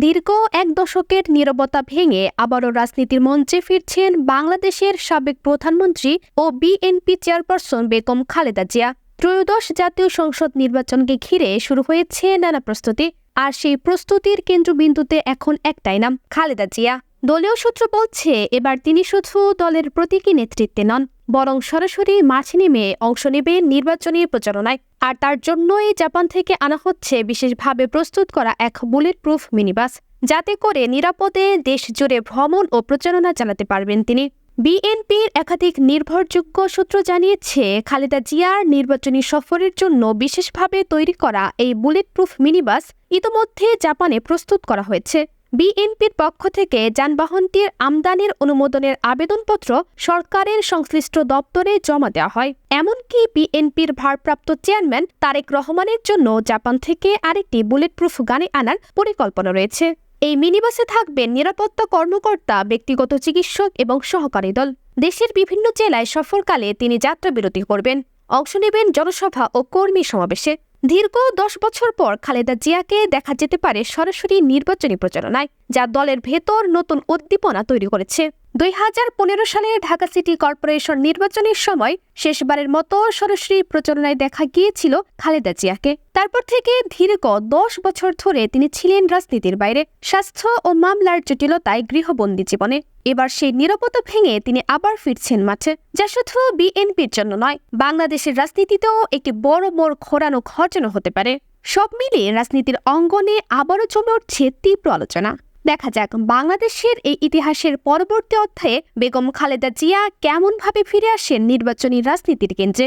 দীর্ঘ এক দশকের নীরবতা ভেঙে আবারও রাজনীতির মঞ্চে ফিরছেন বাংলাদেশের সাবেক প্রধানমন্ত্রী ও বিএনপি চেয়ারপারসন বেগম খালেদা জিয়া। ত্রয়োদশ জাতীয় সংসদ নির্বাচনকে ঘিরে শুরু হয়েছে নানা প্রস্তুতি, আর সেই প্রস্তুতির কেন্দ্রবিন্দুতে এখন একটাই নাম, খালেদা জিয়া। দলীয় সূত্র বলছে, এবার তিনি শুধু দলের প্রতীকী নেতৃত্বে নন, বরং সরাসরি মাঠে নেমে অংশ নেবেন নির্বাচনী প্রচারণায়। আর তার জন্যই জাপান থেকে আনা হচ্ছে বিশেষভাবে প্রস্তুত করা এক বুলেট প্রুফ মিনিবাস, যাতে করে নিরাপদে দেশ জুড়ে ভ্রমণ ও প্রচারণা চালাতে পারবেন তিনি। বিএনপির একাধিক নির্ভরযোগ্য সূত্র জানিয়েছে, খালেদা জিয়ার নির্বাচনী সফরের জন্য বিশেষভাবে তৈরি করা এই বুলেট প্রুফ মিনিবাস ইতোমধ্যে জাপানে প্রস্তুত করা হয়েছে। বিএনপির পক্ষ থেকে যানবাহনটির আমদানির অনুমোদনের আবেদনপত্র সরকারের সংশ্লিষ্ট দপ্তরে জমা দেওয়া হয়। এমনকি বিএনপির ভারপ্রাপ্ত চেয়ারম্যান তারেক রহমানের জন্য জাপান থেকে আরেকটি বুলেট প্রুফ গাড়ি আনার পরিকল্পনা রয়েছে। এই মিনিবাসে থাকবেন নিরাপত্তা কর্মকর্তা, ব্যক্তিগত চিকিৎসক এবং সহকারী দল। দেশের বিভিন্ন জেলায় সফরকালে তিনি যাত্রা বিরতি করবেন, অংশ নেবেন জনসভা ও কর্মী সমাবেশে। দীর্ঘ 10 বছর পর খালেদা জিয়াকে দেখা যেতে পারে সরাসরি নির্বাচনী প্রচারণায়, যা দলের ভেতর নতুন উদ্দীপনা তৈরি করেছে। 2015 সালে ঢাকা সিটি কর্পোরেশন নির্বাচনের সময় শেষবারের মতো সরাসরি প্রচারণায় দেখা গিয়েছিল খালেদা জিয়াকে। তারপর থেকে দীর্ঘ 10 বছর ধরে তিনি ছিলেন রাজনীতির বাইরে, স্বাস্থ্য ও মামলার জটিলতায় গৃহবন্দী জীবনে। এবার সেই নীরবতা ভেঙে তিনি আবার ফিরছেন মাঠে, যা শুধু বিএনপির জন্য নয়, বাংলাদেশের রাজনীতিতেও একটি বড় মোড় ঘোরানো ঘটনা হতে পারে। সব মিলিয়ে রাজনীতির অঙ্গনে আবারও জমে উঠছে তীব্র আলোচনা। দেখা যাক বাংলাদেশের এই ইতিহাসের পরবর্তী অধ্যায়ে বেগম খালেদা জিয়া কেমনভাবে ফিরে আসেন নির্বাচনী রাজনীতির কেন্দ্রে।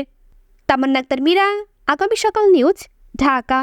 তামান্না আক্তার মীরা, আগামী সকাল নিউজ, ঢাকা।